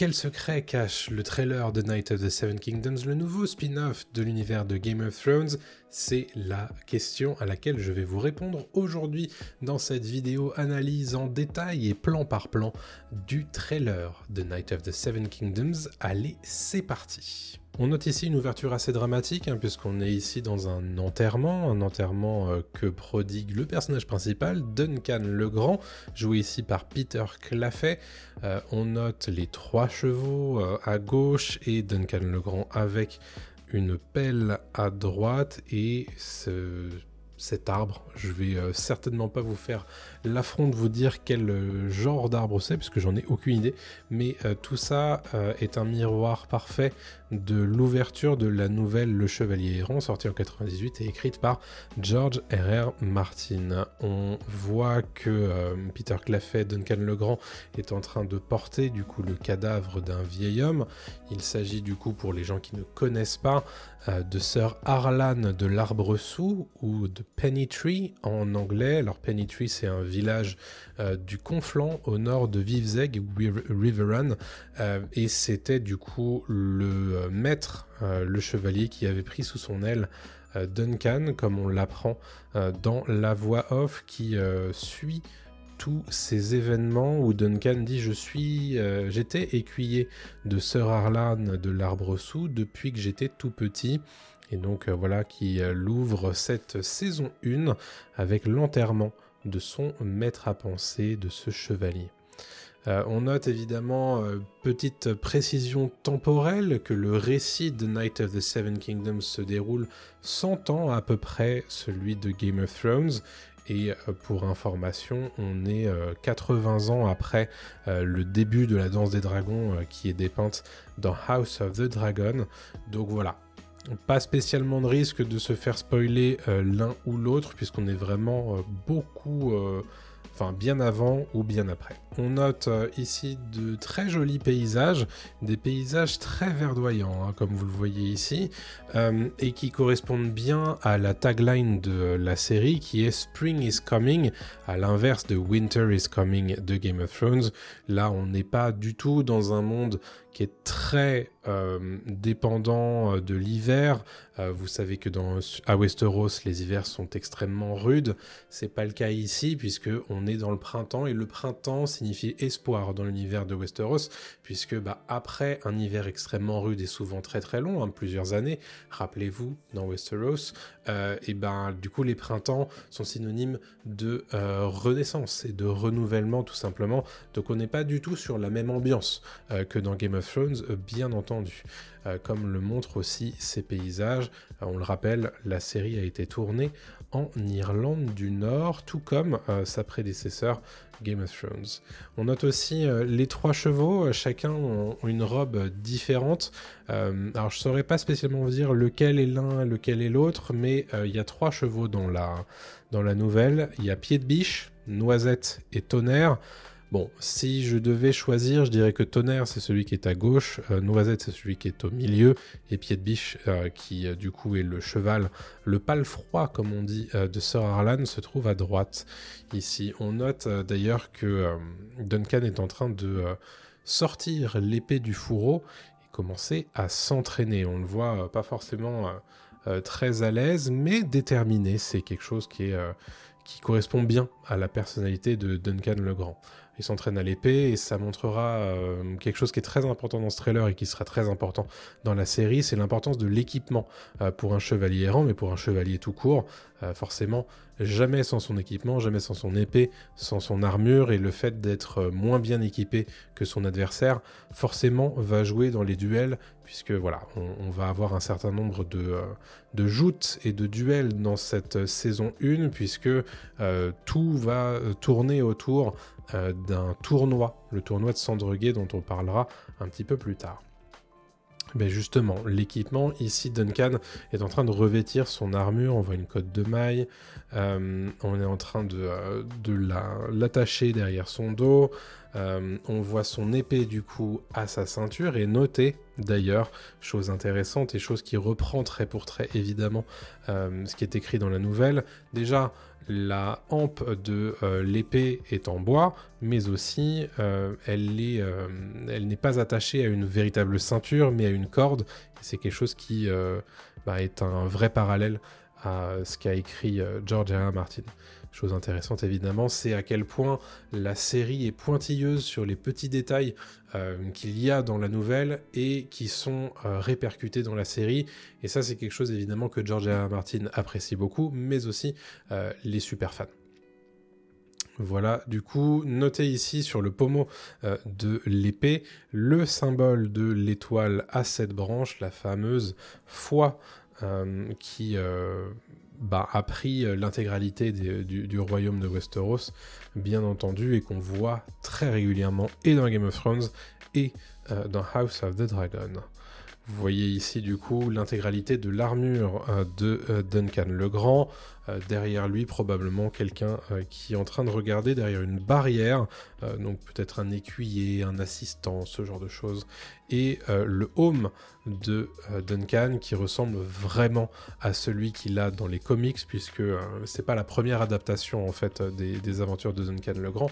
quel secret cache le trailer de Knight of the Seven Kingdoms, le nouveau spin-off de l'univers de Game of Thrones? C'est la question à laquelle je vais vous répondre aujourd'hui dans cette vidéo analyse en détail et plan par plan du trailer de Knight of the Seven Kingdoms. Allez, c'est parti! On note ici une ouverture assez dramatique, puisqu'on est ici dans un enterrement que prodigue le personnage principal, Duncan le Grand, joué ici par Peter Claffey. On note les 3 chevaux à gauche et Duncan le Grand avec une pelle à droite et cet arbre. Je vais certainement pas vous faire l'affront de vous dire quel genre d'arbre c'est, puisque j'en ai aucune idée, mais tout ça est un miroir parfait de l'ouverture de la nouvelle Le Chevalier Errant, sortie en 98 et écrite par George R.R. Martin. On voit que Peter Claffey, Duncan le Grand, est en train de porter du coup le cadavre d'un vieil homme. Il s'agit du coup, pour les gens qui ne connaissent pas, de Sir Harlan de l'Arbre-sous, ou de Pennytree en anglais. Alors Pennytree, c'est un village du Conflent au nord de Vivzeg, Riverrun, et c'était du coup le maître, le chevalier qui avait pris sous son aile Duncan, comme on l'apprend dans la voix off qui suit tous ces événements où Duncan dit j'étais écuyer de Sir Harlan de l'Arbre-sous depuis que j'étais tout petit. Et donc voilà qui l'ouvre cette saison 1 avec l'enterrement de son maître à penser, de ce chevalier. On note évidemment, petite précision temporelle, que le récit de Knight of the Seven Kingdoms se déroule 100 ans à peu près celui de Game of Thrones. Et pour information, on est 80 ans après le début de la danse des dragons qui est dépeinte dans House of the Dragon. Donc voilà, pas spécialement de risque de se faire spoiler l'un ou l'autre, puisqu'on est vraiment bien avant ou bien après. On note ici de très jolis paysages, des paysages très verdoyants, comme vous le voyez ici, et qui correspondent bien à la tagline de la série qui est Spring is coming, à l'inverse de Winter is coming de Game of Thrones. Là, on n'est pas du tout dans un monde qui est très dépendant de l'hiver. Vous savez que à Westeros, les hivers sont extrêmement rudes. C'est pas le cas ici, puisque on est dans le printemps, et le printemps signifie espoir dans l'univers de Westeros, puisque après un hiver extrêmement rude et souvent très très long, plusieurs années, rappelez-vous, dans Westeros, du coup les printemps sont synonymes de renaissance et de renouvellement tout simplement. Donc on n'est pas du tout sur la même ambiance que dans Game of Thrones, bien entendu. Comme le montrent aussi ces paysages. On le rappelle, la série a été tournée en Irlande du Nord, tout comme sa prédécesseur Game of Thrones. On note aussi les 3 chevaux, chacun ont une robe différente. Alors je ne saurais pas spécialement vous dire lequel est l'un et lequel est l'autre, mais il y a 3 chevaux dans la nouvelle. Il y a Pied de Biche, Noisette et Tonnerre. Bon, si je devais choisir, je dirais que Tonnerre, c'est celui qui est à gauche, Noisette, c'est celui qui est au milieu, et Pied de Biche, qui du coup est le cheval, le palefroid, comme on dit, de Sir Harlan, se trouve à droite. Ici, on note d'ailleurs que Duncan est en train de sortir l'épée du fourreau et commencer à s'entraîner. On le voit pas forcément très à l'aise, mais déterminé. C'est quelque chose qui correspond bien à la personnalité de Duncan le Grand. Il s'entraîne à l'épée et ça montrera quelque chose qui est très important dans ce trailer et qui sera très important dans la série, c'est l'importance de l'équipement pour un chevalier errant, mais pour un chevalier tout court, forcément, jamais sans son équipement, jamais sans son épée, sans son armure, et le fait d'être moins bien équipé que son adversaire, forcément va jouer dans les duels, puisque voilà, on va avoir un certain nombre de joutes et de duels dans cette saison 1, puisque tout va tourner autour d'un tournoi, le tournoi de Sandregué dont on parlera un petit peu plus tard. Ben justement, l'équipement, ici Duncan est en train de revêtir son armure, on voit une cotte de maille, on est en train de l'attacher derrière son dos, on voit son épée du coup à sa ceinture, et notez d'ailleurs, chose intéressante et chose qui reprend trait pour trait évidemment ce qui est écrit dans la nouvelle, déjà la hampe de l'épée est en bois, mais aussi elle n'est pas attachée à une véritable ceinture, mais à une corde. C'est quelque chose qui est un vrai parallèle à ce qu'a écrit George R.R. Martin. Chose intéressante évidemment, c'est à quel point la série est pointilleuse sur les petits détails qu'il y a dans la nouvelle et qui sont répercutés dans la série. Et ça, c'est quelque chose évidemment que George R.R. Martin apprécie beaucoup, mais aussi les super fans. Voilà, du coup, notez ici sur le pommeau de l'épée le symbole de l'étoile à 7 branches, la fameuse foi qui a pris l'intégralité du royaume de Westeros, bien entendu, et qu'on voit très régulièrement et dans Game of Thrones et dans House of the Dragon. Vous voyez ici du coup l'intégralité de l'armure de Duncan le Grand. Derrière lui probablement quelqu'un qui est en train de regarder derrière une barrière, donc peut-être un écuyer, un assistant, ce genre de choses. Et le home de Duncan qui ressemble vraiment à celui qu'il a dans les comics, puisque c'est pas la première adaptation en fait des aventures de Duncan le Grand,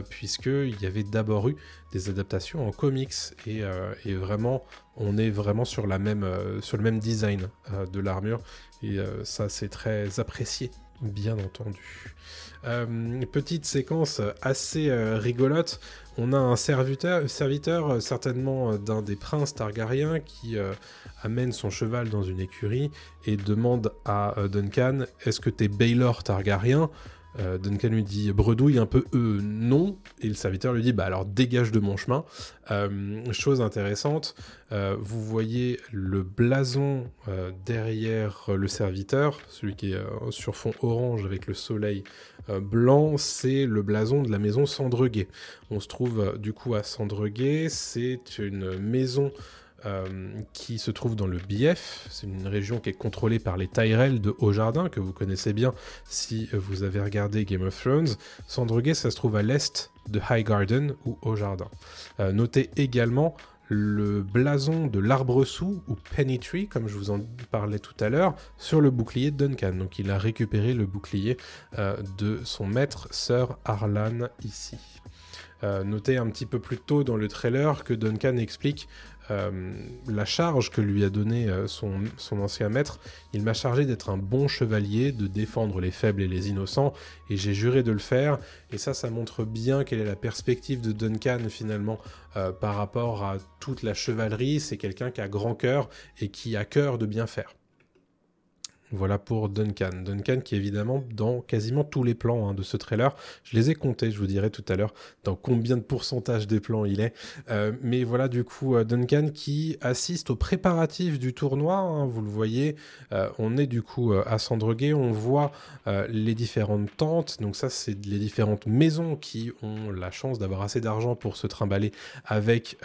puisqu'il y avait d'abord eu des adaptations en comics et vraiment on est vraiment sur le même design de l'armure et ça c'est très apprécié bien entendu. Petite séquence assez rigolote, on a un serviteur certainement d'un des princes Targaryens qui amène son cheval dans une écurie et demande à Duncan « Est-ce que t'es Baelor Targaryen ?» Duncan lui dit bredouille un peu non, et le serviteur lui dit bah alors dégage de mon chemin. Chose intéressante, vous voyez le blason derrière le serviteur, celui qui est sur fond orange avec le soleil blanc, c'est le blason de la maison Sandreguet. On se trouve du coup à Sandreguet, c'est une maison qui se trouve dans le Bief. C'est une région qui est contrôlée par les Tyrell de Haut-Jardin, que vous connaissez bien si vous avez regardé Game of Thrones. Sandreguet, ça se trouve à l'est de Highgarden ou Haut-Jardin. Notez également le blason de l'arbre-sou, ou Penny Tree, comme je vous en parlais tout à l'heure, sur le bouclier de Duncan. Donc il a récupéré le bouclier de son maître, Sir Harlan, ici. Notez un petit peu plus tôt dans le trailer que Duncan explique la charge que lui a donnée son ancien maître. Il m'a chargé d'être un bon chevalier, de défendre les faibles et les innocents, et j'ai juré de le faire. Et ça montre bien quelle est la perspective de Duncan finalement par rapport à toute la chevalerie. C'est quelqu'un qui a grand cœur et qui a cœur de bien faire. Voilà pour Duncan. Duncan qui est évidemment dans quasiment tous les plans de ce trailer. Je les ai comptés, je vous dirai tout à l'heure dans combien de pourcentage des plans il est. Mais voilà du coup Duncan qui assiste aux préparatifs du tournoi. Vous le voyez, on est du coup à Sandreguet. On voit les différentes tentes. Donc ça, c'est les différentes maisons qui ont la chance d'avoir assez d'argent pour se trimballer avec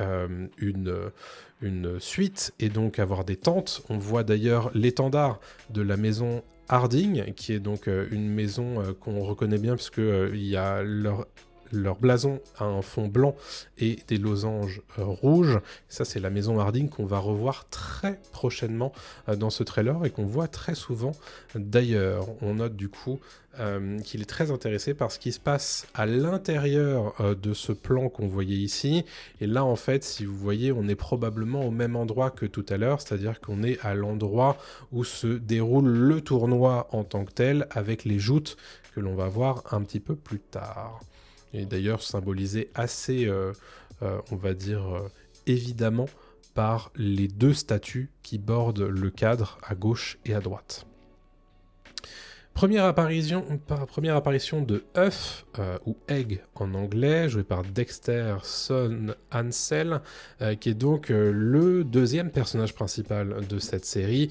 une suite et donc avoir des tentes. On voit d'ailleurs l'étendard de la maison Harding, qui est donc une maison qu'on reconnaît bien puisque il y a leur blason a un fond blanc et des losanges rouges. Ça, c'est la maison Harding qu'on va revoir très prochainement dans ce trailer et qu'on voit très souvent. D'ailleurs, on note du coup qu'il est très intéressé par ce qui se passe à l'intérieur de ce plan qu'on voyait ici. Et là, en fait, si vous voyez, on est probablement au même endroit que tout à l'heure, c'est-à-dire qu'on est à l'endroit où se déroule le tournoi en tant que tel, avec les joutes que l'on va voir un petit peu plus tard. Et d'ailleurs symbolisé assez, on va dire, évidemment, par les deux statues qui bordent le cadre à gauche et à droite. Première apparition de œuf, ou egg en anglais, joué par Dexter Son Ansel, qui est donc le deuxième personnage principal de cette série,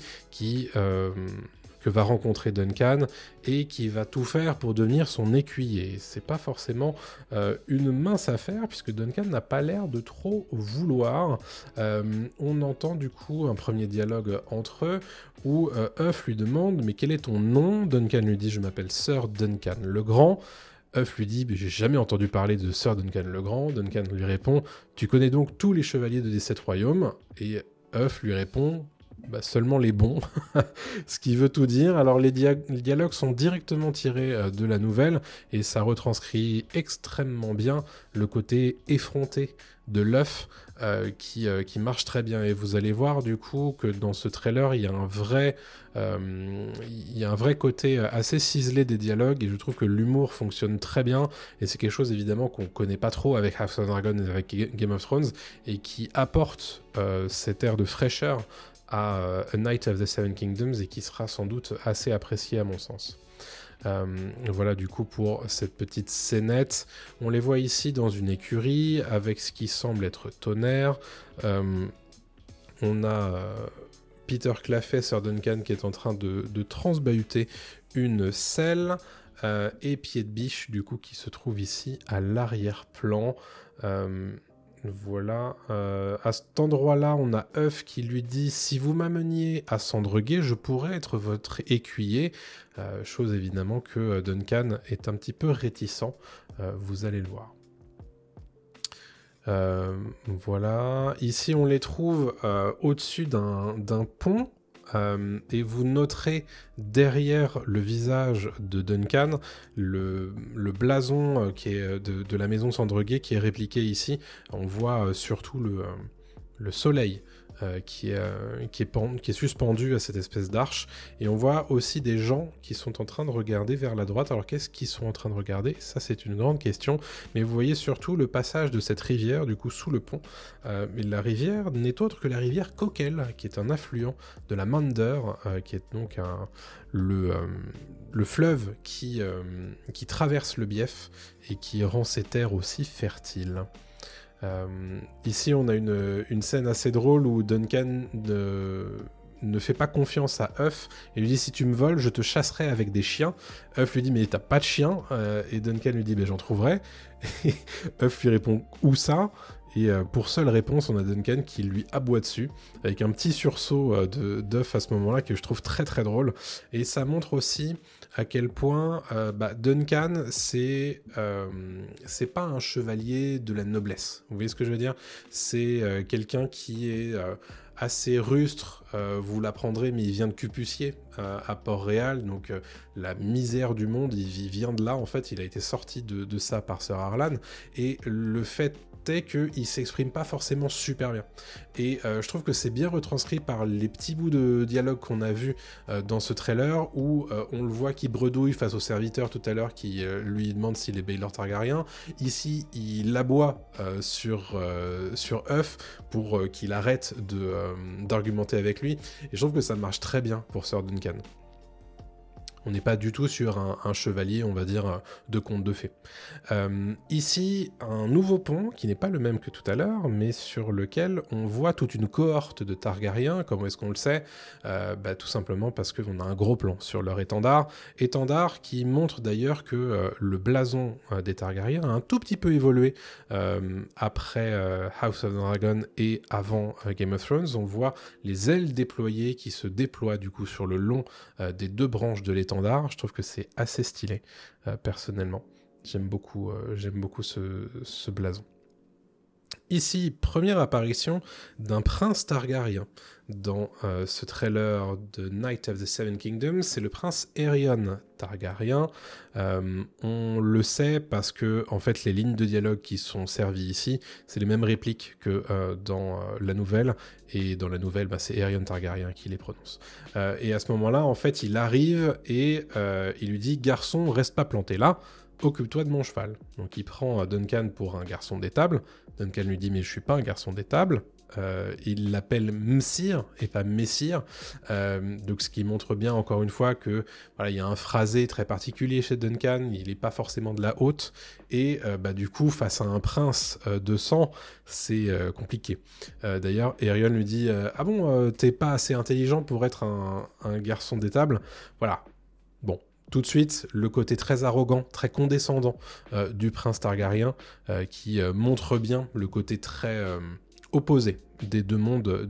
que va rencontrer Duncan et qui va tout faire pour devenir son écuyer. C'est pas forcément une mince affaire puisque Duncan n'a pas l'air de trop vouloir. On entend du coup un premier dialogue entre eux où Huff lui demande « Mais quel est ton nom ?» Duncan lui dit « Je m'appelle Sir Duncan le Grand ». Huff lui dit « J'ai jamais entendu parler de Sir Duncan le Grand ». Duncan lui répond « Tu connais donc tous les chevaliers des 7 royaumes ?» Et Huff lui répond seulement les bons, ce qui veut tout dire. Alors les dialogues sont directement tirés de la nouvelle et ça retranscrit extrêmement bien le côté effronté de l'œuf qui marche très bien. Et vous allez voir du coup que dans ce trailer, il y a un vrai côté assez ciselé des dialogues et je trouve que l'humour fonctionne très bien et c'est quelque chose évidemment qu'on connaît pas trop avec House of Dragon et avec Game of Thrones et qui apporte cet air de fraîcheur à A Knight of the Seven Kingdoms et qui sera sans doute assez apprécié à mon sens. Voilà du coup pour cette petite scénette. On les voit ici dans une écurie avec ce qui semble être Tonnerre. On a Peter Claffey, Sir Duncan qui est en train de transbahuter une selle et Pied de Biche du coup qui se trouve ici à l'arrière-plan. Voilà, à cet endroit-là, on a Œuf qui lui dit « Si vous m'ameniez à Sandreguet, je pourrais être votre écuyer ». Chose évidemment que Duncan est un petit peu réticent, vous allez le voir. Voilà, ici on les trouve au-dessus d'un pont. Et vous noterez derrière le visage de Duncan le blason qui est de la maison Sandreguet qui est répliqué ici. On voit surtout le soleil qui est suspendu à cette espèce d'arche. Et on voit aussi des gens qui sont en train de regarder vers la droite. Alors qu'est-ce qu'ils sont en train de regarder? Ça c'est une grande question. Mais vous voyez surtout le passage de cette rivière, du coup sous le pont. Mais la rivière n'est autre que la rivière Coquel, qui est un affluent de la Mander, qui est donc le fleuve qui traverse le Bief et qui rend ces terres aussi fertiles. Ici on a une scène assez drôle où Duncan ne fait pas confiance à Œuf et lui dit si tu me voles je te chasserai avec des chiens. Œuf lui dit mais t'as pas de chien et Duncan lui dit j'en trouverai et Œuf lui répond où ça? Et pour seule réponse, on a Duncan qui lui aboie dessus, avec un petit sursaut d'œuf à ce moment-là que je trouve très très drôle. Et ça montre aussi à quel point Duncan, c'est pas un chevalier de la noblesse. Vous voyez ce que je veux dire? C'est quelqu'un qui est assez rustre, vous l'apprendrez, mais il vient de Cupucier à Port-Réal, donc la misère du monde, il vient de là, en fait, il a été sorti de ça par Sir Arlan, et le fait est qu'il s'exprime pas forcément super bien. Et je trouve que c'est bien retranscrit par les petits bouts de dialogue qu'on a vus dans ce trailer, où on le voit qui bredouille face au serviteur tout à l'heure, qui lui demande s'il est Baelor Targaryen. Ici, il aboie sur Œuf pour qu'il arrête d'argumenter avec lui. Et je trouve que ça marche très bien pour Sir Duncan. On n'est pas du tout sur un chevalier, on va dire, de conte de fées. Ici, un nouveau pont, qui n'est pas le même que tout à l'heure, mais sur lequel on voit toute une cohorte de Targaryens. Comment est-ce qu'on le sait? Tout simplement parce qu'on a un gros plan sur leur étendard. Étendard qui montre d'ailleurs que le blason des Targaryens a un tout petit peu évolué après House of Dragon et avant Game of Thrones. On voit les ailes déployées qui se déploient du coup sur le long des deux branches de l'étendard. Je trouve que c'est assez stylé, personnellement. J'aime beaucoup ce blason. Ici, première apparition d'un prince Targaryen dans ce trailer de Knight of the Seven Kingdoms. C'est le prince Aerion Targaryen. On le sait parce que en fait, les lignes de dialogue qui sont servies ici, c'est les mêmes répliques que dans la nouvelle. Et dans la nouvelle, c'est Aerion Targaryen qui les prononce. Et à ce moment-là, en fait, il arrive et il lui dit « Garçon, reste pas planté là ». Occupe-toi de mon cheval. Donc il prend Duncan pour un garçon d'étable. Duncan lui dit mais je suis pas un garçon d'étable. Il l'appelle Msir et pas Messire. Donc ce qui montre bien encore une fois que voilà, il y a un phrasé très particulier chez Duncan. Il n'est pas forcément de la haute et du coup face à un prince de sang, c'est compliqué. D'ailleurs, Aerion lui dit ah bon, t'es pas assez intelligent pour être un garçon d'étable. Voilà. Bon. Tout de suite, le côté très arrogant, très condescendant du prince Targaryen qui montre bien le côté très opposé des deux mondes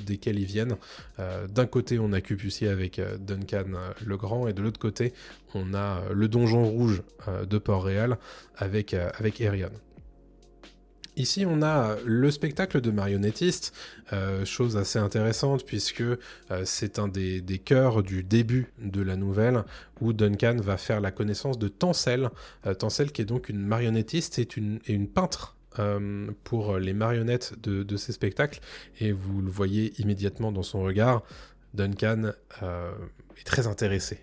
desquels ils viennent. D'un côté, on a Cupucier avec Duncan le Grand et de l'autre côté, on a le donjon rouge de Port-Réal avec Aerion. Ici, on a le spectacle de marionnettistes, chose assez intéressante puisque c'est un des cœurs du début de la nouvelle où Duncan va faire la connaissance de Tansel. Tansel qui est donc une marionnettiste et une peintre pour les marionnettes de ces spectacles. Et vous le voyez immédiatement dans son regard, Duncan est très intéressé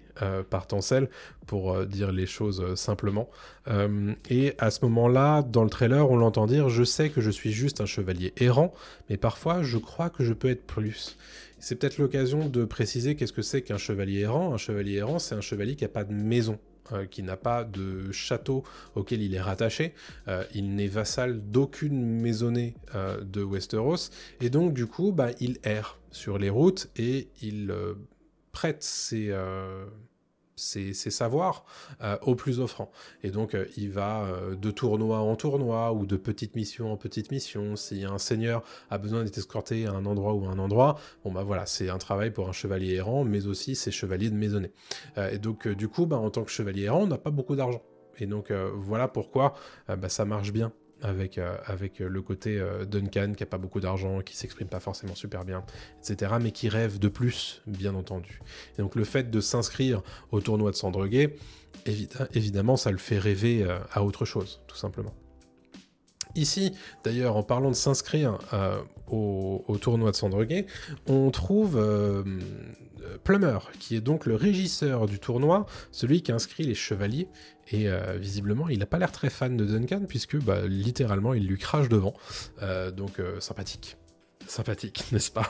par Tansel, pour dire les choses simplement. Et à ce moment-là, dans le trailer, on l'entend dire « Je sais que je suis juste un chevalier errant, mais parfois je crois que je peux être plus ». C'est peut-être l'occasion de préciser qu'est-ce que c'est qu'un chevalier errant. Un chevalier errant, c'est un chevalier qui n'a pas de maison, qui n'a pas de château auquel il est rattaché. Il n'est vassal d'aucune maisonnée de Westeros, et donc du coup, il erre sur les routes et il prête ses savoirs aux plus offrants. Et donc, il va de tournoi en tournoi ou de petite mission en petite mission. Si un seigneur a besoin d'être escorté à un endroit ou à un endroit, bon voilà, c'est un travail pour un chevalier errant, mais aussi ses chevaliers de maisonnée. Et donc, du coup, en tant que chevalier errant, on n'a pas beaucoup d'argent. Et donc, voilà pourquoi ça marche bien avec le côté Duncan qui n'a pas beaucoup d'argent, qui s'exprime pas forcément super bien, etc., mais qui rêve de plus, bien entendu. Et donc le fait de s'inscrire au tournoi de Sandreguet, évidemment, ça le fait rêver à autre chose, tout simplement. Ici, d'ailleurs, en parlant de s'inscrire au tournoi de Sandreguet, on trouve Plummer, qui est donc le régisseur du tournoi, celui qui inscrit les chevaliers, et visiblement, il n'a pas l'air très fan de Duncan, puisque littéralement, il lui crache devant, donc sympathique. Sympathique, n'est-ce pas?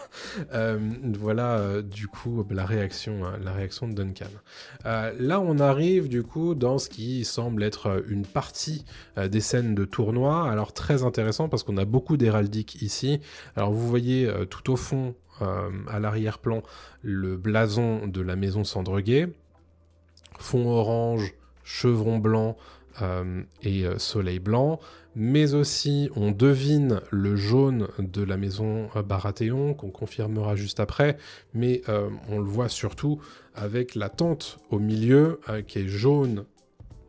Voilà, du coup, la réaction de Duncan. Là, on arrive, du coup, dans ce qui semble être une partie des scènes de tournoi. Alors, très intéressant, parce qu'on a beaucoup d'héraldique ici. Alors, vous voyez tout au fond, à l'arrière-plan, le blason de la maison Sandreguet. Fond orange, chevron blanc et soleil blanc. Mais aussi, on devine le jaune de la maison Baratheon, qu'on confirmera juste après, mais on le voit surtout avec la tente au milieu, qui est jaune,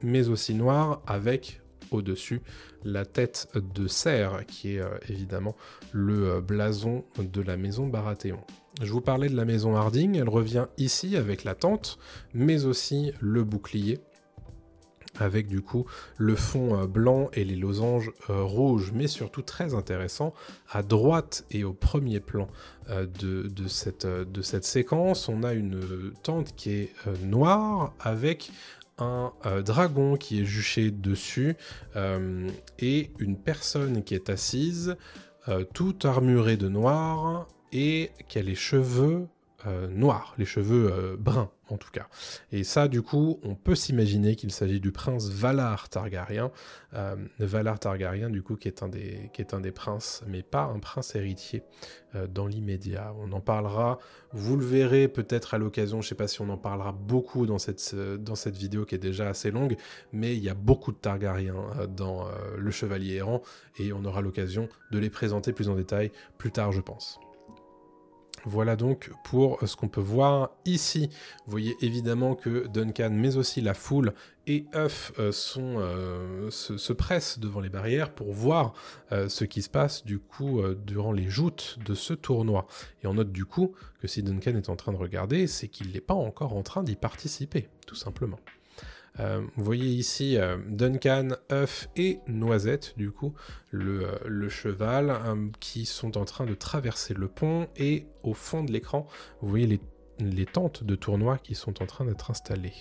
mais aussi noire, avec au-dessus la tête de cerf, qui est évidemment le blason de la maison Baratheon. Je vous parlais de la maison Harding, elle revient ici avec la tente, mais aussi le bouclier, avec du coup le fond blanc et les losanges rouges, mais surtout très intéressant, à droite et au premier plan de cette séquence, on a une tente qui est noire, avec un dragon qui est juché dessus, et une personne qui est assise, toute armurée de noir, et qui a les cheveux noirs, les cheveux bruns en tout cas. Et ça, du coup, on peut s'imaginer qu'il s'agit du prince Valar Targaryen. Valar Targaryen, du coup, qui est un des princes, mais pas un prince héritier dans l'immédiat. On en parlera, vous le verrez peut-être à l'occasion, je ne sais pas si on en parlera beaucoup dans cette vidéo qui est déjà assez longue, mais il y a beaucoup de Targaryens dans Le Chevalier Errant, et on aura l'occasion de les présenter plus en détail plus tard, je pense. Voilà donc pour ce qu'on peut voir ici. Vous voyez évidemment que Duncan, mais aussi la foule et Huff se pressent devant les barrières pour voir ce qui se passe du coup durant les joutes de ce tournoi. Et on note du coup que si Duncan est en train de regarder, c'est qu'il n'est pas encore en train d'y participer, tout simplement. Vous voyez ici Duncan, Huff et Noisette, du coup, le cheval, qui sont en train de traverser le pont, et au fond de l'écran, vous voyez les tentes de tournoi qui sont en train d'être installées.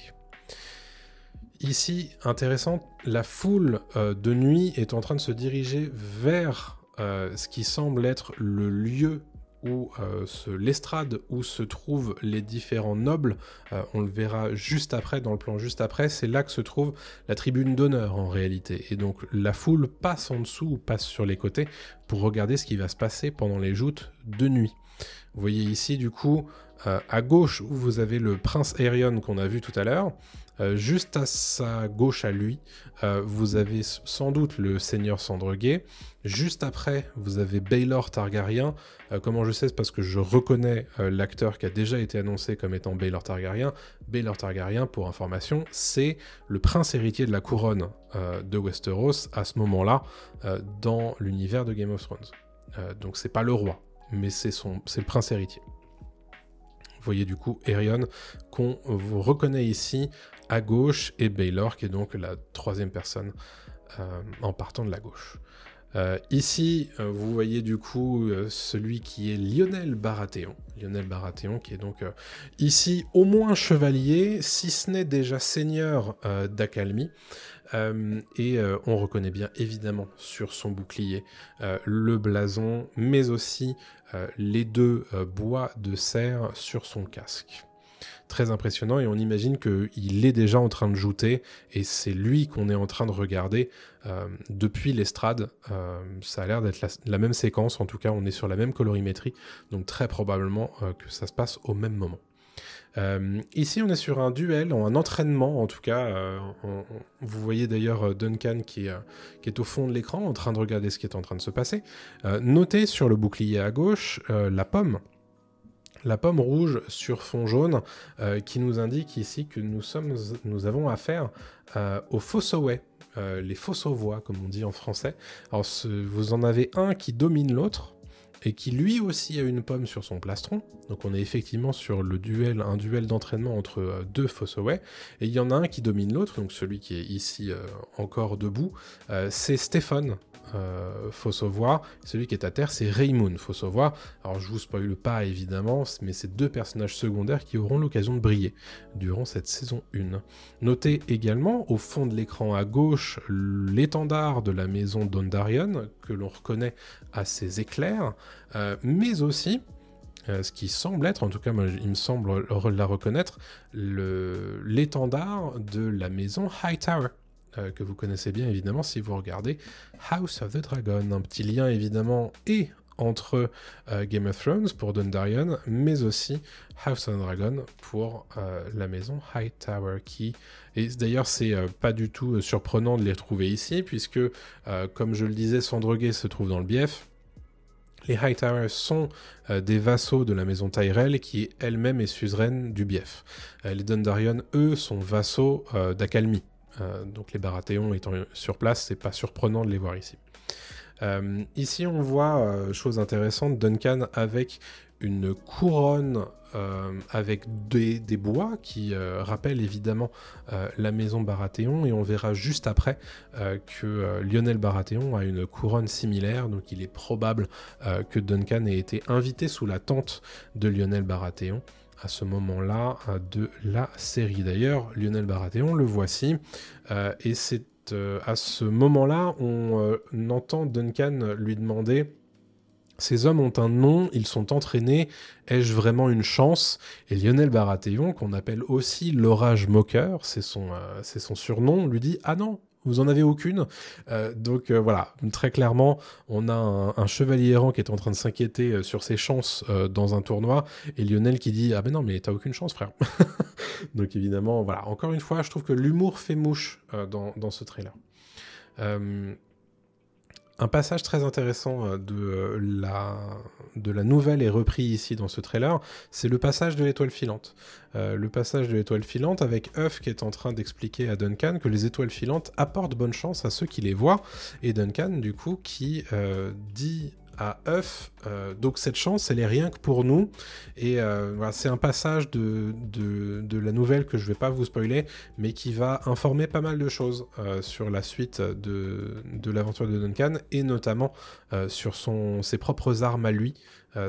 Ici, intéressant, la foule de nuit est en train de se diriger vers ce qui semble être le lieu où l'estrade où se trouvent les différents nobles, on le verra juste après, dans le plan juste après, c'est là que se trouve la tribune d'honneur en réalité, et donc la foule passe en dessous ou passe sur les côtés pour regarder ce qui va se passer pendant les joutes de nuit. Vous voyez ici du coup à gauche où vous avez le prince Aerion qu'on a vu tout à l'heure. Juste à sa gauche à lui, vous avez sans doute le seigneur Sandregué. Juste après, vous avez Baelor Targaryen. Comment je sais? C'est parce que je reconnais l'acteur qui a déjà été annoncé comme étant Baelor Targaryen. Baelor Targaryen, pour information, c'est le prince héritier de la couronne de Westeros à ce moment-là dans l'univers de Game of Thrones. Donc c'est pas le roi, mais c'est le prince héritier. Vous voyez du coup Aerion qu'on vous reconnaît ici à gauche et Baelor qui est donc la troisième personne en partant de la gauche. Ici, vous voyez du coup celui qui est Lyonel Baratheon. Lyonel Baratheon qui est donc ici au moins chevalier, si ce n'est déjà seigneur d'Accalmie. Et on reconnaît bien évidemment sur son bouclier le blason, mais aussi les deux bois de cerf sur son casque. Très impressionnant, et on imagine qu'il est déjà en train de jouter, et c'est lui qu'on est en train de regarder depuis l'estrade. Ça a l'air d'être la même séquence, en tout cas on est sur la même colorimétrie, donc très probablement que ça se passe au même moment. Ici on est sur un duel, un entraînement en tout cas. Vous voyez d'ailleurs Duncan qui est au fond de l'écran en train de regarder ce qui est en train de se passer. Notez sur le bouclier à gauche la pomme rouge sur fond jaune qui nous indique ici que nous avons affaire aux Fossoway, les Fossowvois comme on dit en français. Alors vous en avez un qui domine l'autre et qui lui aussi a une pomme sur son plastron. Donc on est effectivement sur un duel d'entraînement entre deux Fossoway, et il y en a un qui domine l'autre, donc celui qui est ici encore debout, c'est Stéphane Fossowvois. Celui qui est à terre, c'est Raymoon Fossowvois. Alors je vous spoile pas évidemment, mais c'est deux personnages secondaires qui auront l'occasion de briller durant cette saison 1. Notez également au fond de l'écran à gauche l'étendard de la maison Dondarrion que l'on reconnaît à ses éclairs, mais aussi ce qui semble être, en tout cas moi, il me semble la reconnaître, l'étendard de la maison Hightower, que vous connaissez bien évidemment si vous regardez House of the Dragon. Un petit lien évidemment et entre Game of Thrones pour Dondarrion, mais aussi House of the Dragon pour la maison Hightower. Et d'ailleurs c'est pas du tout surprenant de les retrouver ici, puisque comme je le disais, Sandregué se trouve dans le Bief. Les Hightower sont des vassaux de la maison Tyrell, qui elle-même est suzeraine du Bief. Les Dondarrion, eux, sont vassaux d'Accalmie. Donc les Baratheon étant sur place, c'est pas surprenant de les voir ici. Ici, on voit, chose intéressante, Duncan avec une couronne avec des bois qui rappellent évidemment la maison Baratheon, et on verra juste après que Lyonel Baratheon a une couronne similaire, donc il est probable que Duncan ait été invité sous la tente de Lyonel Baratheon à ce moment-là de la série. D'ailleurs, Lyonel Baratheon, le voici, et c'est à ce moment-là, on entend Duncan lui demander: ces hommes ont un nom, ils sont entraînés, ai-je vraiment une chance? Et Lyonel Baratheon, qu'on appelle aussi l'orage moqueur, c'est son surnom, lui dit: ah non, vous en avez aucune. Donc voilà, très clairement, on a un chevalier errant qui est en train de s'inquiéter sur ses chances dans un tournoi, et Lyonel qui dit: ah ben non, mais t'as aucune chance, frère. Donc évidemment, voilà, encore une fois, je trouve que l'humour fait mouche dans ce trailer. Un passage très intéressant de la nouvelle est repris ici dans ce trailer, c'est le passage de l'étoile filante. Le passage de l'étoile filante avec Huff qui est en train d'expliquer à Duncan que les étoiles filantes apportent bonne chance à ceux qui les voient, et Duncan du coup qui dit à Huff, donc cette chance elle est rien que pour nous, et voilà, c'est un passage de la nouvelle que je vais pas vous spoiler, mais qui va informer pas mal de choses sur la suite de l'aventure de Duncan, et notamment sur ses propres armes à lui,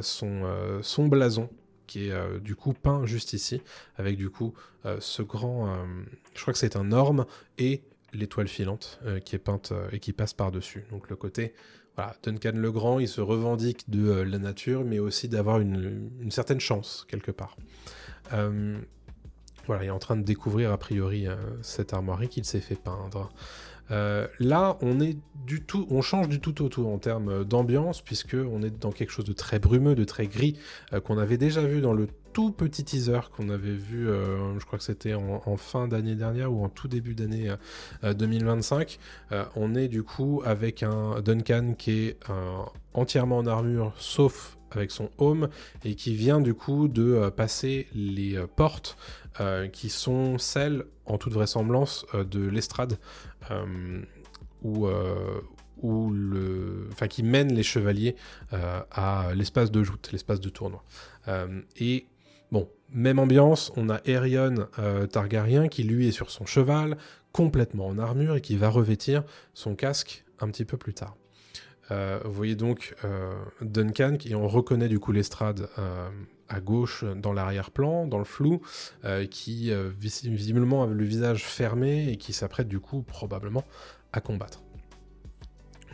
son blason qui est du coup peint juste ici, avec du coup ce grand, je crois que c'est un orme, et l'étoile filante qui est peinte et qui passe par-dessus, donc le côté... Voilà, Duncan le Grand, il se revendique de la nature, mais aussi d'avoir une certaine chance, quelque part. Voilà, il est en train de découvrir, a priori, cette armoirie qu'il s'est fait peindre. Là, on change du tout au tout en termes d'ambiance, puisque on est dans quelque chose de très brumeux, de très gris, qu'on avait déjà vu dans le tout petit teaser qu'on avait vu, je crois que c'était en fin d'année dernière ou en tout début d'année 2025. On est du coup avec un Duncan qui est entièrement en armure, sauf avec son home, et qui vient du coup de passer les portes qui sont celles, en toute vraisemblance, de l'estrade, qui mène les chevaliers à l'espace de joute, l'espace de tournoi. Et bon, même ambiance, on a Aerion Targaryen qui lui est sur son cheval, complètement en armure, et qui va revêtir son casque un petit peu plus tard. Vous voyez donc Duncan, et on reconnaît du coup l'estrade à gauche dans l'arrière-plan, dans le flou, qui visiblement a le visage fermé et qui s'apprête du coup probablement à combattre.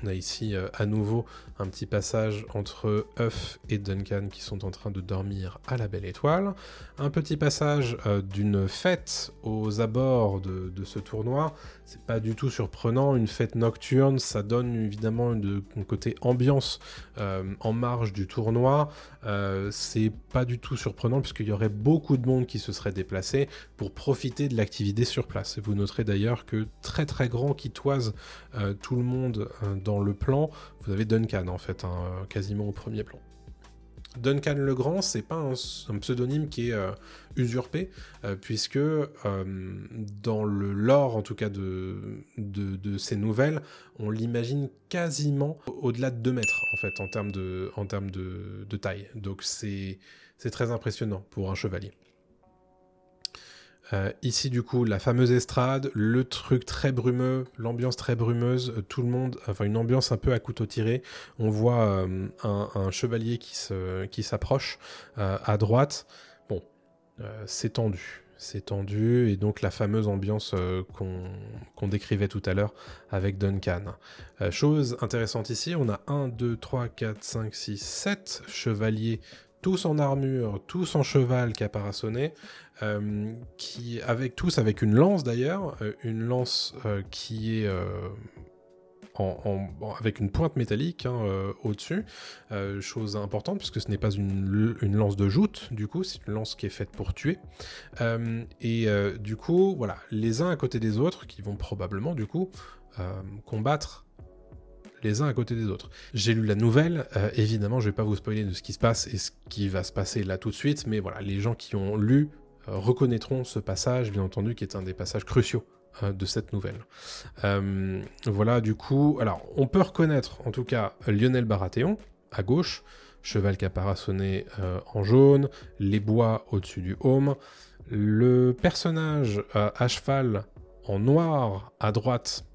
On a ici à nouveau un petit passage entre Huff et Duncan qui sont en train de dormir à la belle étoile. Un petit passage d'une fête aux abords de ce tournoi. C'est pas du tout surprenant, une fête nocturne, ça donne évidemment un côté ambiance en marge du tournoi. C'est pas du tout surprenant puisqu'il y aurait beaucoup de monde qui se serait déplacé pour profiter de l'activité sur place. Et vous noterez d'ailleurs que très très grand qui toise tout le monde dans le plan, vous avez Duncan en fait, quasiment au premier plan. Duncan le Grand, c'est pas un pseudonyme qui est usurpé, puisque dans le lore, en tout cas de ces nouvelles, on l'imagine quasiment au-delà de 2 mètres, en fait, en termes de taille. Donc c'est très impressionnant pour un chevalier. Ici du coup la fameuse estrade, le truc très brumeux, l'ambiance très brumeuse, tout le monde, enfin une ambiance un peu à couteau tiré. On voit un chevalier qui s'approche à droite. Bon, c'est tendu et donc la fameuse ambiance qu'on décrivait tout à l'heure avec Duncan. Chose intéressante ici, on a 1, 2, 3, 4, 5, 6, 7 chevaliers, tous en armure, tous en cheval caparaçonné, tous avec une lance d'ailleurs, une lance qui est avec une pointe métallique au-dessus, chose importante puisque ce n'est pas une lance de joute, du coup c'est une lance qui est faite pour tuer, du coup voilà, les uns à côté des autres qui vont probablement du coup combattre les uns à côté des autres. J'ai lu la nouvelle, évidemment je vais pas vous spoiler de ce qui se passe et ce qui va se passer là tout de suite, mais voilà, les gens qui ont lu reconnaîtront ce passage, bien entendu, qui est un des passages cruciaux de cette nouvelle. Voilà, du coup, alors on peut reconnaître en tout cas Lyonel Baratheon à gauche, cheval caparaçonné en jaune, les bois au-dessus du home, le personnage à cheval en noir à droite.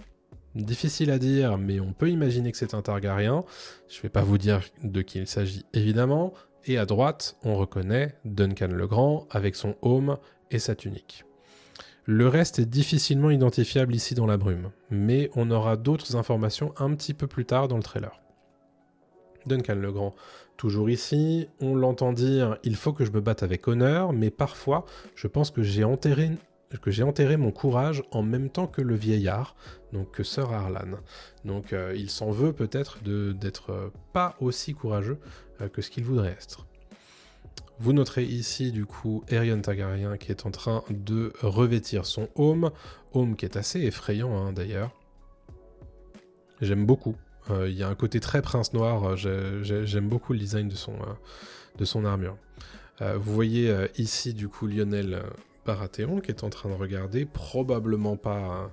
Difficile à dire, mais on peut imaginer que c'est un Targaryen. Je ne vais pas vous dire de qui il s'agit, évidemment. Et à droite, on reconnaît Duncan le Grand avec son home et sa tunique. Le reste est difficilement identifiable ici dans la brume, mais on aura d'autres informations un petit peu plus tard dans le trailer. Duncan le Grand, toujours ici, on l'entend dire « il faut que je me batte avec honneur », mais parfois, je pense que j'ai enterré mon courage en même temps que le vieillard, donc que Sir Arlan. Donc il s'en veut peut-être d'être pas aussi courageux que ce qu'il voudrait être. Vous noterez ici du coup Aerion Targaryen qui est en train de revêtir son home qui est assez effrayant d'ailleurs. J'aime beaucoup. Il y a un côté très prince noir, j'aime beaucoup le design de son armure. Vous voyez ici du coup Lyonel Baratheon qui est en train de regarder, probablement pas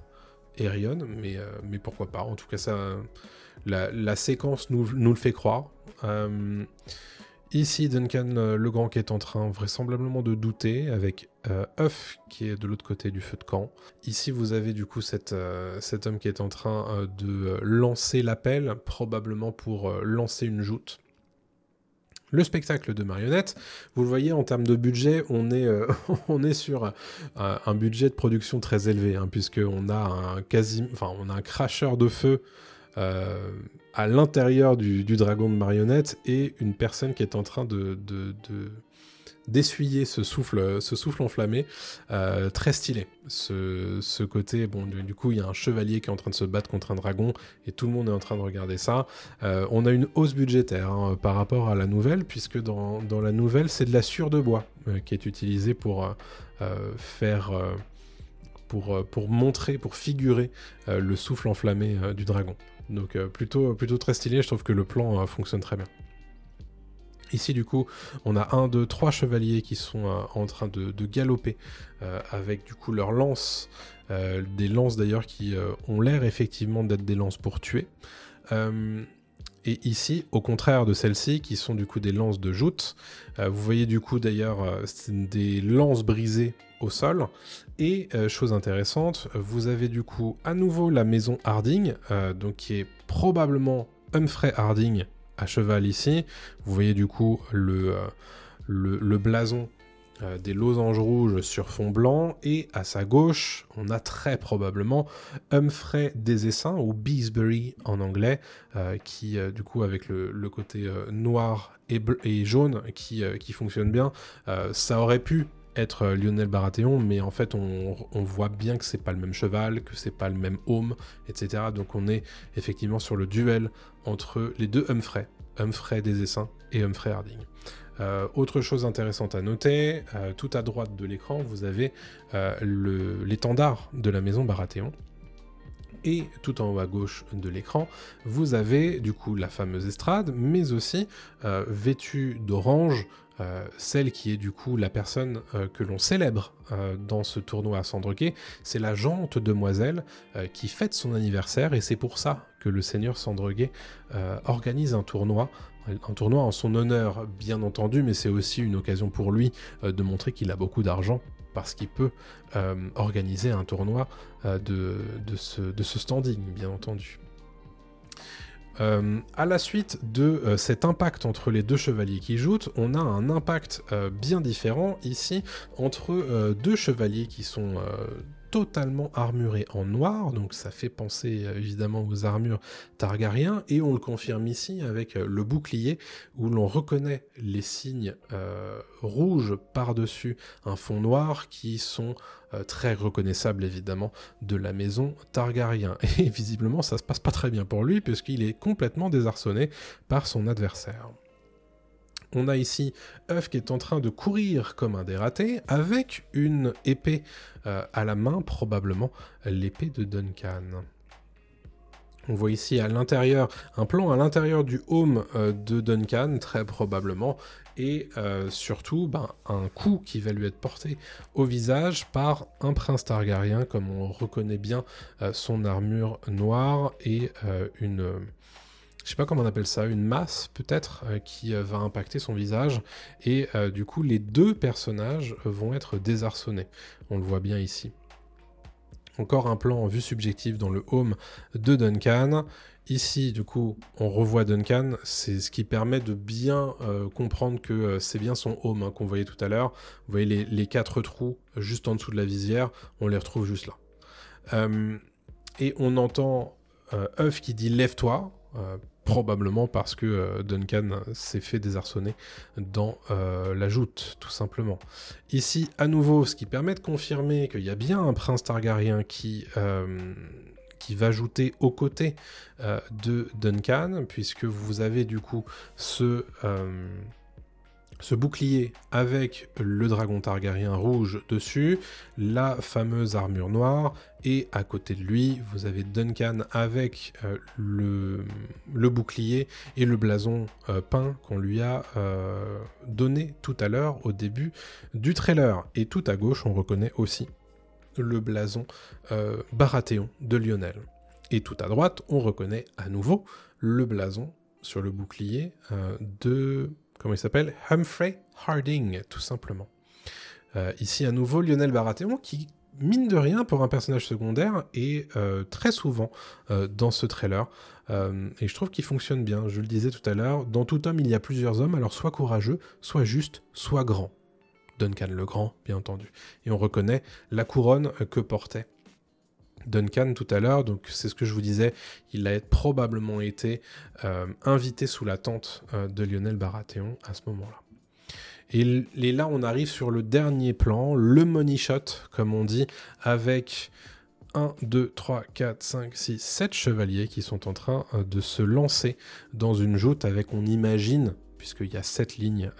Aerion, mais pourquoi pas. En tout cas, la séquence nous le fait croire. Ici, Duncan le Grand qui est en train vraisemblablement de douter, avec Huff qui est de l'autre côté du feu de camp. Ici, vous avez du coup cet homme qui est en train de lancer l'appel, probablement pour lancer une joute. Le spectacle de marionnettes, vous le voyez en termes de budget, on est sur un budget de production très élevé, puisqu'on a on a un cracheur de feu à l'intérieur du dragon de marionnettes et une personne qui est en train d'essuyer ce souffle enflammé, très stylé. Ce côté, bon, du coup, il y a un chevalier qui est en train de se battre contre un dragon, et tout le monde est en train de regarder ça. On a une hausse budgétaire hein, par rapport à la nouvelle, puisque dans la nouvelle, c'est de la sciure de bois qui est utilisée pour faire... pour montrer, pour figurer le souffle enflammé du dragon. Donc plutôt très stylé, je trouve que le plan fonctionne très bien. Ici du coup, on a 1, 2, 3 chevaliers qui sont en train de galoper avec du coup leurs lances, des lances d'ailleurs qui ont l'air effectivement d'être des lances pour tuer. Et ici, au contraire de celles-ci, qui sont du coup des lances de joute, vous voyez du coup d'ailleurs des lances brisées au sol. Et chose intéressante, vous avez du coup à nouveau la maison Harding, donc qui est probablement Humphrey Harding à cheval ici. Vous voyez du coup le blason des losanges rouges sur fond blanc, et à sa gauche, on a très probablement Humphrey des Essaims, ou Beesbury en anglais, qui du coup avec le côté noir et jaune qui fonctionne bien. Ça aurait pu être Lionel Baratheon, mais en fait on voit bien que c'est pas le même cheval, que c'est pas le même aume, etc. Donc on est effectivement sur le duel entre les deux Humphrey des Essaims et Humphrey Harding. Autre chose intéressante à noter, tout à droite de l'écran, vous avez l'étendard de la maison Baratheon. Et tout en haut à gauche de l'écran, vous avez du coup la fameuse estrade, mais aussi vêtue d'orange, celle qui est du coup la personne que l'on célèbre dans ce tournoi à Sandrequet, c'est la Jante Demoiselle qui fête son anniversaire, et c'est pour ça que le seigneur Sandreguet organise un tournoi en son honneur bien entendu, mais c'est aussi une occasion pour lui de montrer qu'il a beaucoup d'argent, parce qu'il peut organiser un tournoi de ce standing, bien entendu. À la suite de cet impact entre les deux chevaliers qui jouent, on a un impact bien différent ici entre deux chevaliers qui sont totalement armurés en noir, donc ça fait penser évidemment aux armures Targaryens, et on le confirme ici avec le bouclier où l'on reconnaît les signes rouges par-dessus un fond noir qui sont très reconnaissables évidemment de la maison Targaryen. Et visiblement ça se passe pas très bien pour lui puisqu'il est complètement désarçonné par son adversaire. On a ici Œuf qui est en train de courir comme un dératé avec une épée à la main, probablement l'épée de Duncan. On voit ici à l'intérieur, un plan à l'intérieur du home de Duncan, très probablement, et surtout un coup qui va lui être porté au visage par un prince Targaryen, comme on reconnaît bien son armure noire et une... je sais pas comment on appelle ça, une masse peut-être, qui va impacter son visage, et du coup les deux personnages vont être désarçonnés, on le voit bien ici. Encore un plan en vue subjective dans le home de Duncan. Ici, du coup, on revoit Duncan, c'est ce qui permet de bien comprendre que c'est bien son home hein, qu'on voyait tout à l'heure. Vous voyez les 4 trous juste en dessous de la visière, on les retrouve juste là. Et on entend Œuf qui dit « Lève-toi », probablement parce que Duncan s'est fait désarçonner dans la joute, tout simplement. Ici, à nouveau, ce qui permet de confirmer qu'il y a bien un prince Targaryen qui va jouter aux côtés de Duncan, puisque vous avez du coup ce bouclier avec le dragon Targaryen rouge dessus, la fameuse armure noire, et à côté de lui, vous avez Duncan avec le bouclier et le blason peint qu'on lui a donné tout à l'heure au début du trailer. Et tout à gauche, on reconnaît aussi le blason Baratheon de Lionel. Et tout à droite, on reconnaît à nouveau le blason sur le bouclier de... comment il s'appelle ? Humphrey Harding, tout simplement. Ici, à nouveau, Lionel Baratheon, qui, mine de rien, pour un personnage secondaire, est très souvent dans ce trailer. Et je trouve qu'il fonctionne bien. Je le disais tout à l'heure, dans tout homme, il y a plusieurs hommes, alors soit courageux, soit juste, soit grand. Duncan le Grand, bien entendu. Et on reconnaît la couronne que portait Duncan tout à l'heure, donc c'est ce que je vous disais, il a probablement été invité sous la tente de Lionel Baratheon à ce moment-là. Et là, on arrive sur le dernier plan, le money shot, comme on dit, avec 1, 2, 3, 4, 5, 6, 7 chevaliers qui sont en train de se lancer dans une joute avec, on imagine, puisqu'il y a 7 lignes,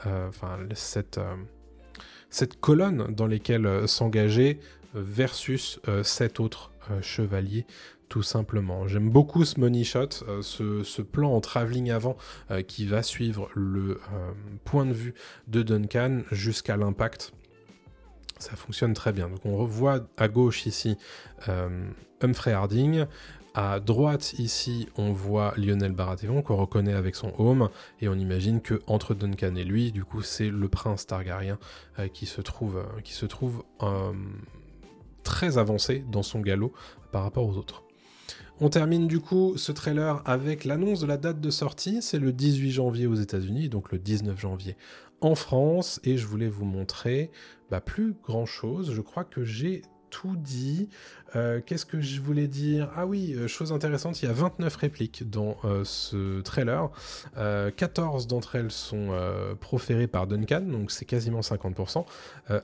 cette colonne dans lesquelles s'engager versus 7 autres chevaliers, tout simplement. J'aime beaucoup ce money shot, ce plan en travelling avant qui va suivre le point de vue de Duncan jusqu'à l'impact. Ça fonctionne très bien. Donc on revoit à gauche ici Humphrey Harding. À droite ici, on voit Lionel Baratheon qu'on reconnaît avec son home et on imagine que entre Duncan et lui, du coup, c'est le prince Targaryen qui se trouve très avancé dans son galop par rapport aux autres. On termine du coup ce trailer avec l'annonce de la date de sortie, c'est le 18 janvier aux États-Unis, donc le 19 janvier en France, et je voulais vous montrer plus grand chose, je crois que j'ai tout dit. Qu'est-ce que je voulais dire? Ah oui, chose intéressante, il y a 29 répliques dans ce trailer, 14 d'entre elles sont proférées par Duncan, donc c'est quasiment 50%,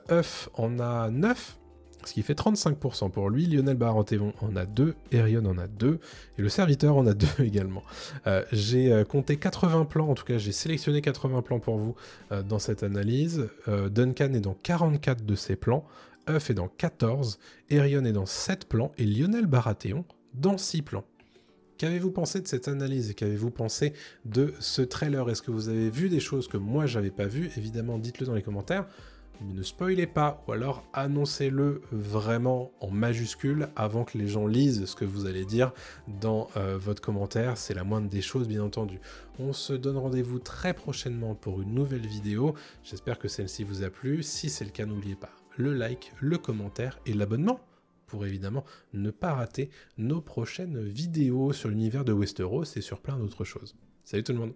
Huff en a 9, ce qui fait 35% pour lui. Lionel Baratheon en a 2, Aerion en a 2, et le serviteur en a 2 également. J'ai compté 80 plans, en tout cas j'ai sélectionné 80 plans pour vous dans cette analyse. Duncan est dans 44 de ces plans, Huff est dans 14, Aerion est dans 7 plans, et Lionel Baratheon dans 6 plans. Qu'avez-vous pensé de cette analyse? Qu'avez-vous pensé de ce trailer? Est-ce que vous avez vu des choses que moi j'avais pas vues? Évidemment, dites-le dans les commentaires. Ne spoilez pas, ou alors annoncez-le vraiment en majuscule avant que les gens lisent ce que vous allez dire dans votre commentaire. C'est la moindre des choses, bien entendu. On se donne rendez-vous très prochainement pour une nouvelle vidéo. J'espère que celle-ci vous a plu. Si c'est le cas, n'oubliez pas le like, le commentaire et l'abonnement pour évidemment ne pas rater nos prochaines vidéos sur l'univers de Westeros et sur plein d'autres choses. Salut tout le monde!